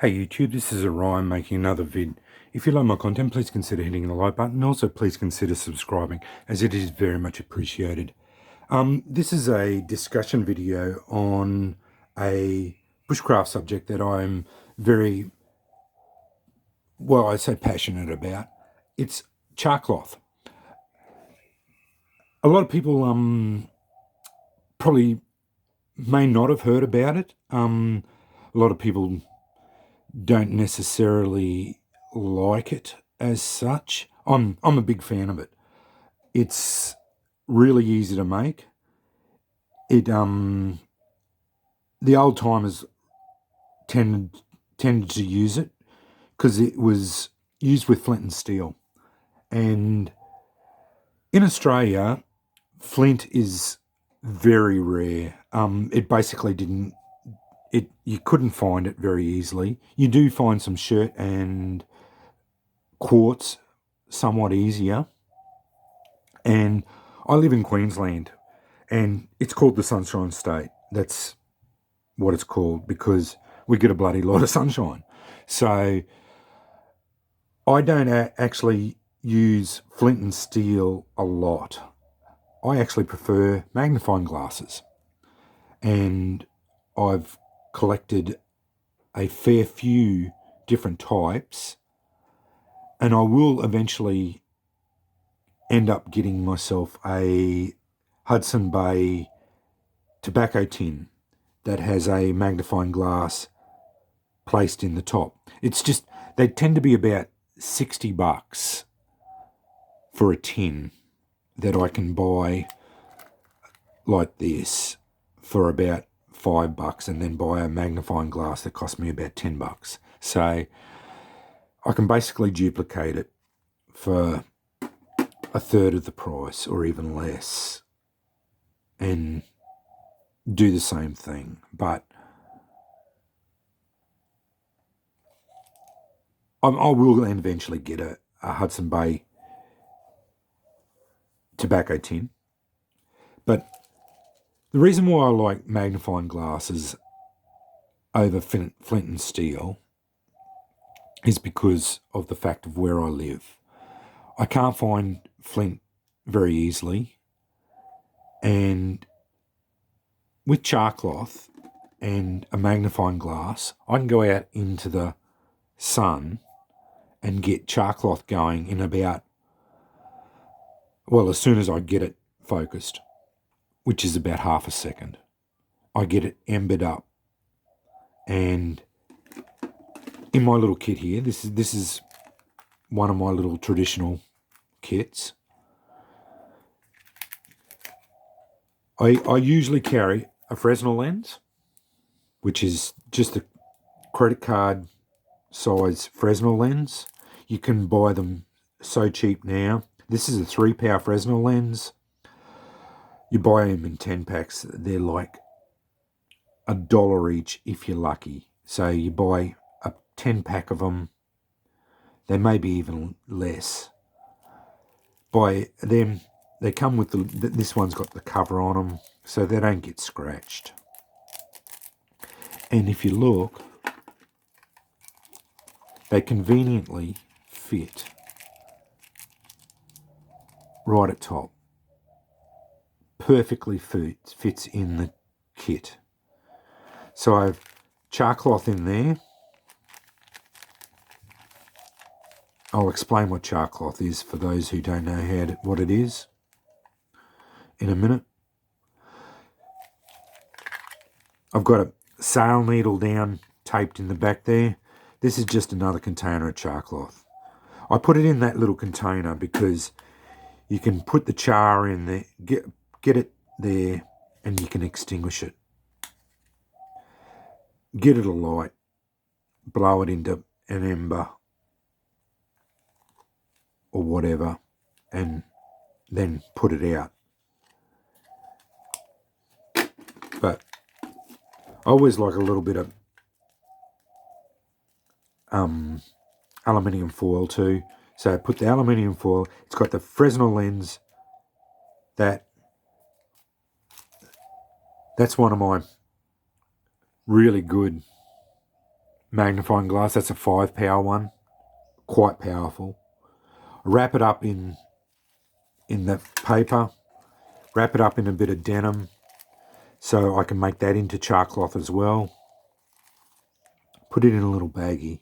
Hey YouTube, this is Orion making another vid. If you like my content, please consider hitting the like button and also please consider subscribing as it is very much appreciated. This is a discussion video on a bushcraft subject that I'm very, well, I say passionate about. It's char cloth. A lot of people probably may not have heard about it. A lot of people don't necessarily like it as such. I'm a big fan of it. It's really easy to make. It the old timers tended to use it because it was used with flint and steel. And in Australia, flint is very rare. It basically didn't. You couldn't find it very easily. You do find some shirt and quartz somewhat easier. And I live in Queensland, and it's called the Sunshine State. That's what it's called because we get a bloody lot of sunshine. So I don't actually use flint and steel a lot. I actually prefer magnifying glasses, and I've collected a fair few different types, and I will eventually end up getting myself a Hudson Bay tobacco tin that has a magnifying glass placed in the top. It's just, they tend to be about $60 for a tin that I can buy like this for about $5 and then buy a magnifying glass that cost me about $10. So I can basically duplicate it for a third of the price or even less and do the same thing. But I will eventually get a Hudson Bay tobacco tin. But the reason why I like magnifying glasses over flint and steel is because of the fact of where I live. I can't find flint very easily, and with char cloth and a magnifying glass, I can go out into the sun and get char cloth going in about, well, as soon as I get it focused, which is about half a second. I get it embered up, and in my little kit here, this is one of my little traditional kits. I usually carry a Fresnel lens, which is just a credit card size Fresnel lens. You can buy them so cheap now. This is a 3-power Fresnel lens. You buy them in 10 packs. They're like $1 each if you're lucky. So you buy a 10-pack of them. They may be even less. Buy them. They come with this one's got the cover on them, so they don't get scratched. And if you look, they conveniently fit right at top. Perfectly fits in the kit. So I have char cloth in there. I'll explain what char cloth is for those who don't know what it is in a minute. I've got a sail needle down taped in the back there. This is just another container of char cloth. I put it in that little container because you can put the char in there, get it there, and you can extinguish it. Get it alight, blow it into an ember or whatever, and then put it out. But I always like a little bit of aluminium foil too. So I put the aluminium foil. It's got the Fresnel lens. That's one of my really good magnifying glass. That's a 5-power one, quite powerful. Wrap it up in the paper, wrap it up in a bit of denim so I can make that into char cloth as well. Put it in a little baggie,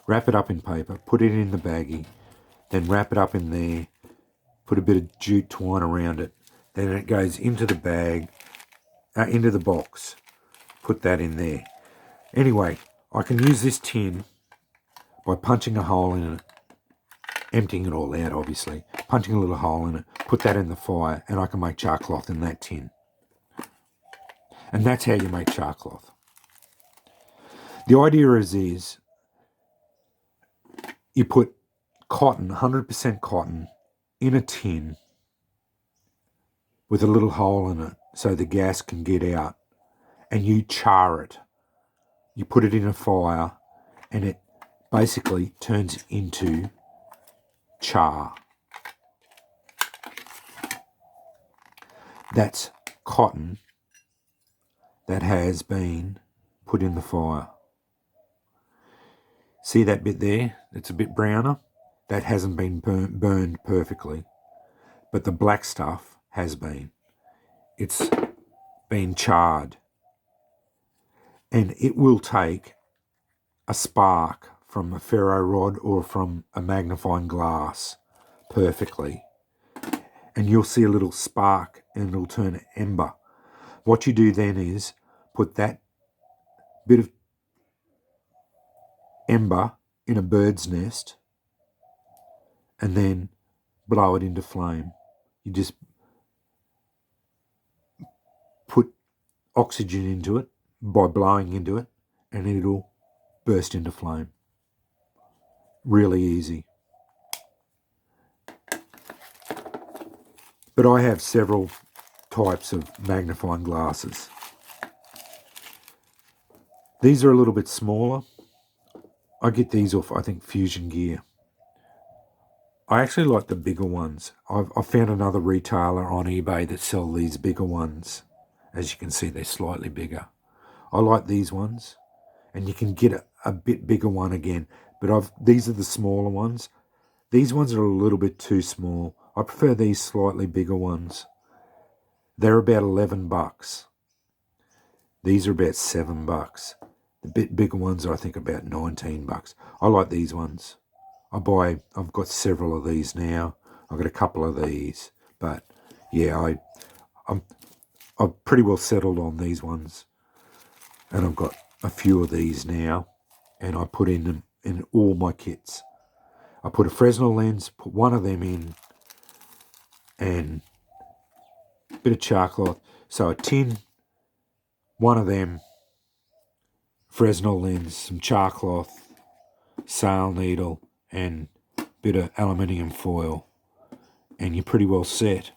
wrap it up in paper, put it in the baggie, then wrap it up in there, put a bit of jute twine around it, then it goes into the bag, into the box, put that in there. Anyway, I can use this tin by punching a hole in it, emptying it all out obviously, punching a little hole in it, put that in the fire, and I can make char cloth in that tin. And that's how you make char cloth. The idea is you put cotton, 100% cotton, in a tin with a little hole in it so the gas can get out, and you char it. You put it in a fire and it basically turns into char. That's cotton that has been put in the fire. See that bit there? It's a bit browner. That hasn't been burned perfectly, but the black stuff has been. It's been charred. And it will take a spark from a ferro rod or from a magnifying glass perfectly. And you'll see a little spark and it'll turn ember. What you do then is put that bit of ember in a bird's nest and then blow it into flame. You just put oxygen into it by blowing into it and it'll burst into flame. Really easy. But I have several types of magnifying glasses. These are a little bit smaller. I get these off, I think, Fusion Gear. I actually like the bigger ones. I've found another retailer on eBay that sell these bigger ones. As you can see, they're slightly bigger. I like these ones, and you can get a bit bigger one again. But these are the smaller ones. These ones are a little bit too small. I prefer these slightly bigger ones. They're about $11. These are about $7. The bit bigger ones are, I think, about $19. I like these ones. I've got several of these now. I've got a couple of these, but yeah, I've pretty well settled on these ones, and I've got a few of these now, and I put in them in all my kits. I put a Fresnel lens, put one of them in, and a bit of char cloth. So a tin, one of them, Fresnel lens, some char cloth, sail needle, and a bit of aluminium foil, and you're pretty well set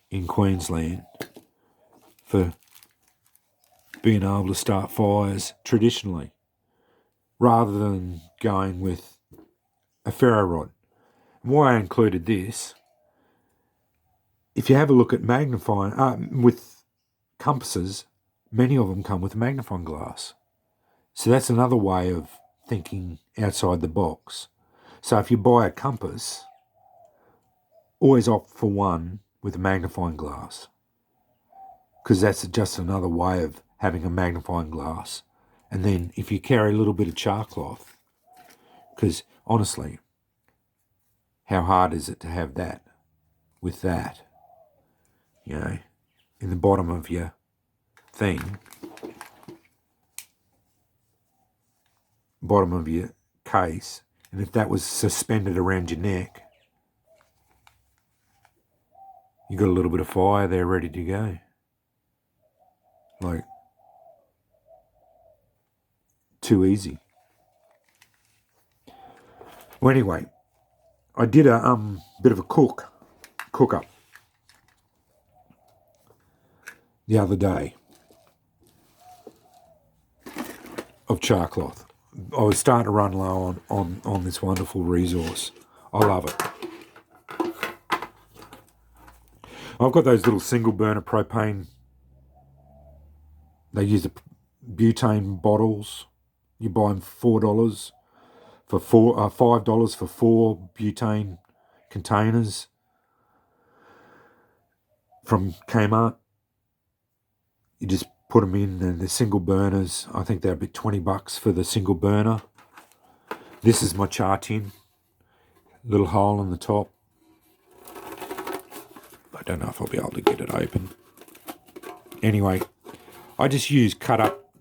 in Queensland for being able to start fires traditionally, rather than going with a ferro rod. And why I included this, if you have a look at magnifying, with compasses, many of them come with a magnifying glass. So that's another way of thinking outside the box. So if you buy a compass, always opt for one with a magnifying glass, because that's just another way of having a magnifying glass. And then if you carry a little bit of char cloth, because honestly, how hard is it to have that with that, in the bottom of your thing, bottom of your case, and if that was suspended around your neck, you got a little bit of fire there ready to go. Like, too easy. Well, anyway, I did a bit of a cook up the other day of char cloth. I was starting to run low on this wonderful resource. I love it. I've got those little single burner propane. They use the butane bottles. You buy them $4 for $5 for 4 butane containers from Kmart. You just put them in, and they're single burners. I think they're about $20 for the single burner. This is my char tin. Little hole in the top. I don't know if I'll be able to get it open. Anyway, I just use cut up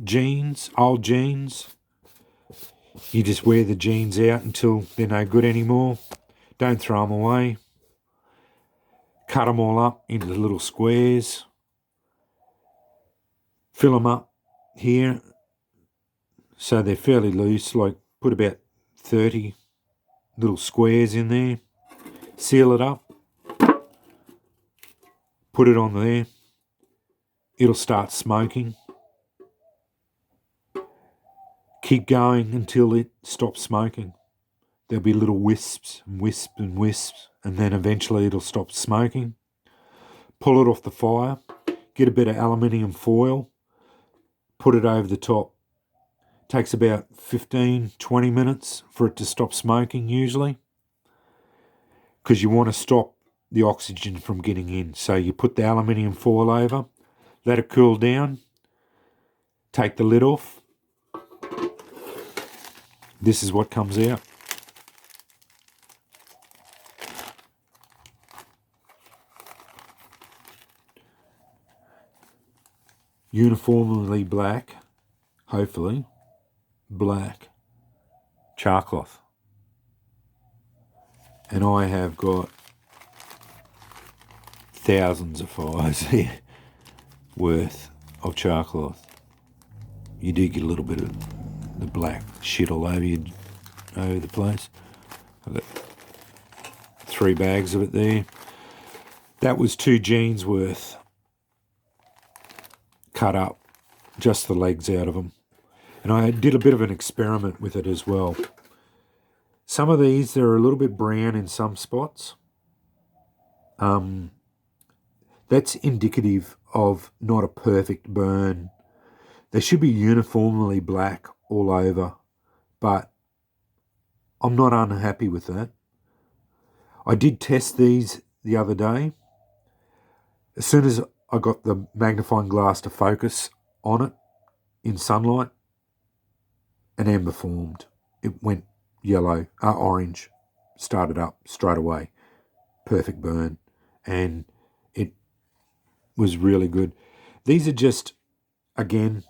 jeans, old jeans. You just wear the jeans out until they're no good anymore. Don't throw them away. Cut them all up into little squares. Fill them up here so they're fairly loose, like put about 30 little squares in there. Seal it up. Put it on there. It'll start smoking. Keep going until it stops smoking. There'll be little wisps and wisps and wisps, and then eventually it'll stop smoking. Pull it off the fire. Get a bit of aluminium foil. Put it over the top. Takes about 15-20 minutes for it to stop smoking usually, because you want to stop the oxygen from getting in. So you put the aluminium foil over, let it cool down, take the lid off. This is what comes out. Uniformly black, hopefully, black char cloth. And I have got thousands of fires here worth of char cloth. You do get a little bit of the black shit all over you, over the place. I've got 3 bags of it there. That was 2 jeans worth cut up, just the legs out of them. And I did a bit of an experiment with it as well. Some of these, they're a little bit brown in some spots. That's indicative of not a perfect burn. They should be uniformly black all over, but I'm not unhappy with that. I did test these the other day. As soon as I got the magnifying glass to focus on it in sunlight, an ember formed. It went yellow, orange, started up straight away. Perfect burn. And it was really good. These are just, again,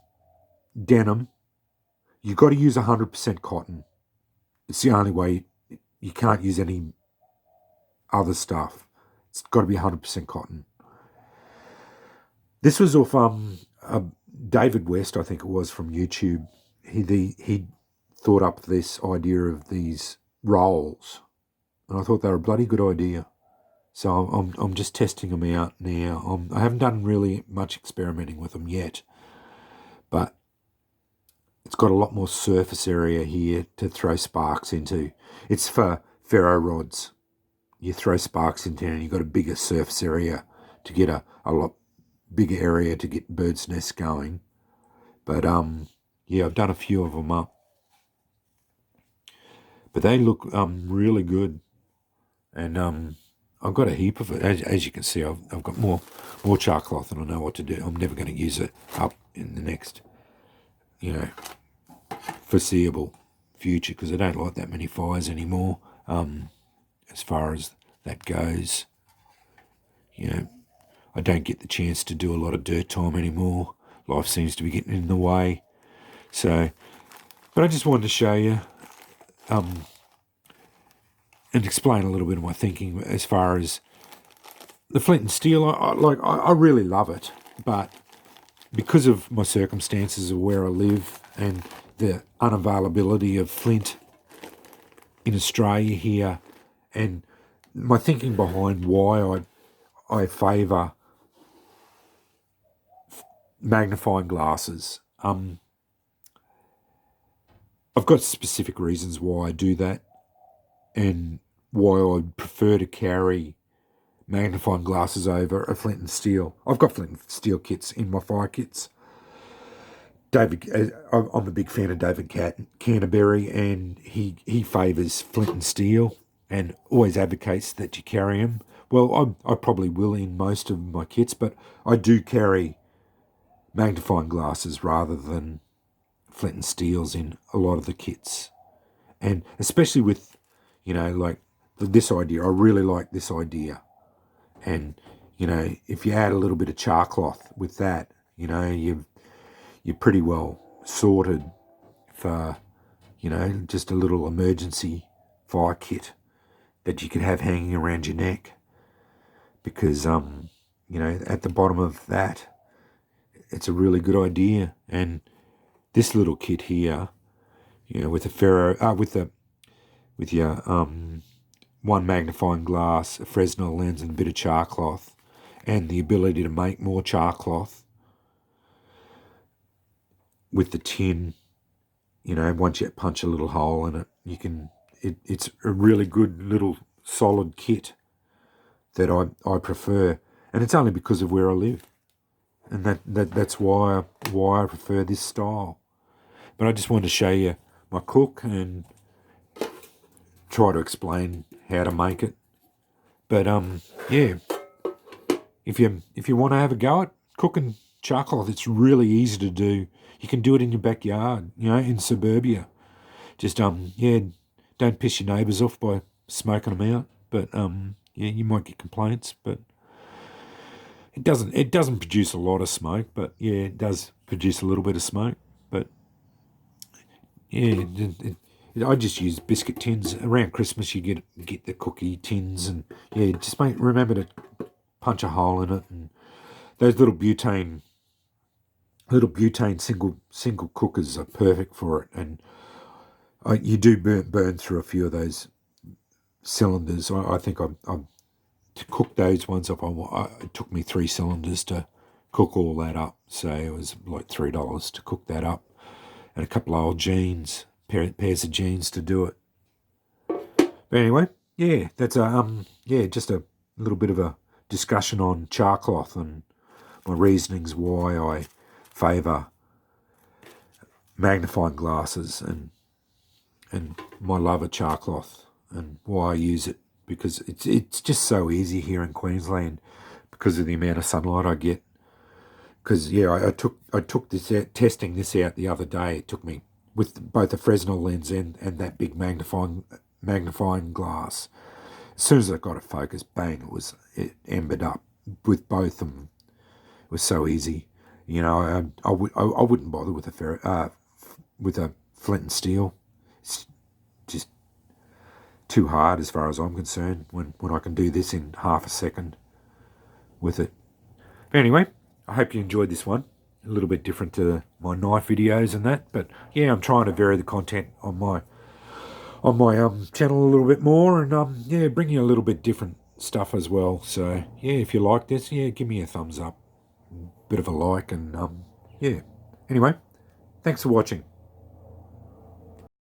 denim. You've got to use 100% cotton. It's the only way. You can't use any other stuff. It's got to be 100% cotton. This was off David West, I think it was, from YouTube. He thought up this idea of these rolls, and I thought they were a bloody good idea. So I'm just testing them out now. I haven't done really much experimenting with them yet, but it's got a lot more surface area here to throw sparks into. It's for ferro rods. You throw sparks into, and you've got a bigger surface area to get a lot bigger area to get birds' nests going. But yeah, I've done a few of them up, but they look really good. And I've got a heap of it. As you can see, I've got more char cloth, and I know what to do. I'm never going to use it up in the next, foreseeable future, because I don't like that many fires anymore. As far as that goes, I don't get the chance to do a lot of dirt time anymore. Life seems to be getting in the way. So, but I just wanted to show you and explain a little bit of my thinking as far as the flint and steel. I really love it, but because of my circumstances of where I live and the unavailability of flint in Australia here, and my thinking behind why I favour magnifying glasses. I've got specific reasons why I do that, and why I prefer to carry magnifying glasses over a flint and steel. I've got flint and steel kits in my fire kits. I'm a big fan of David Canterbury, and he favours flint and steel, and always advocates that you carry them. Well, I probably will in most of my kits, but I do carry magnifying glasses rather than flint and steels in a lot of the kits, and especially with, like this idea. I really like this idea, and if you add a little bit of char cloth with that, you're pretty well sorted for, just a little emergency fire kit that you could have hanging around your neck. Because, at the bottom of that, it's a really good idea. And this little kit here, with with your one magnifying glass, a Fresnel lens, and a bit of char cloth, and the ability to make more char cloth with the tin, once you punch a little hole in it, it's a really good little solid kit that I prefer, and it's only because of where I live, and that's why I prefer this style. But I just wanted to show you my cook and try to explain how to make it. But yeah, if you want to have a go at cooking char cloth, it's really easy to do. You can do it in your backyard, in suburbia. Just don't piss your neighbours off by smoking them out. But yeah, you might get complaints, but it doesn't produce a lot of smoke. But yeah, it does produce a little bit of smoke. But yeah, I just use biscuit tins. Around Christmas, you get the cookie tins, and yeah, just remember to punch a hole in it, and those little butane single cookers are perfect for it. And you do burn through a few of those cylinders. I think I to cook those ones up. It took me 3 cylinders to cook all that up, so it was like $3 to cook that up, and a couple of old jeans, pairs of jeans to do it. But anyway, yeah, that's just a little bit of a discussion on char cloth and my reasonings why I favour magnifying glasses and my love of char cloth and why I use it, because it's just so easy here in Queensland because of the amount of sunlight I get. Because yeah, I took this out, testing this out the other day. It took me with both the Fresnel lens and that big magnifying glass. As soon as I got it focused, bang, it embered up with both of them. It was so easy. I wouldn't bother with a flint and steel. It's just too hard as far as I'm concerned when I can do this in half a second with it. But anyway, I hope you enjoyed this one. A little bit different to my knife videos and that, but yeah, I'm trying to vary the content on my channel a little bit more, and yeah, bring you a little bit different stuff as well. So yeah, if you like this, yeah, give me a thumbs up, bit of a like, and yeah. Anyway, thanks for watching.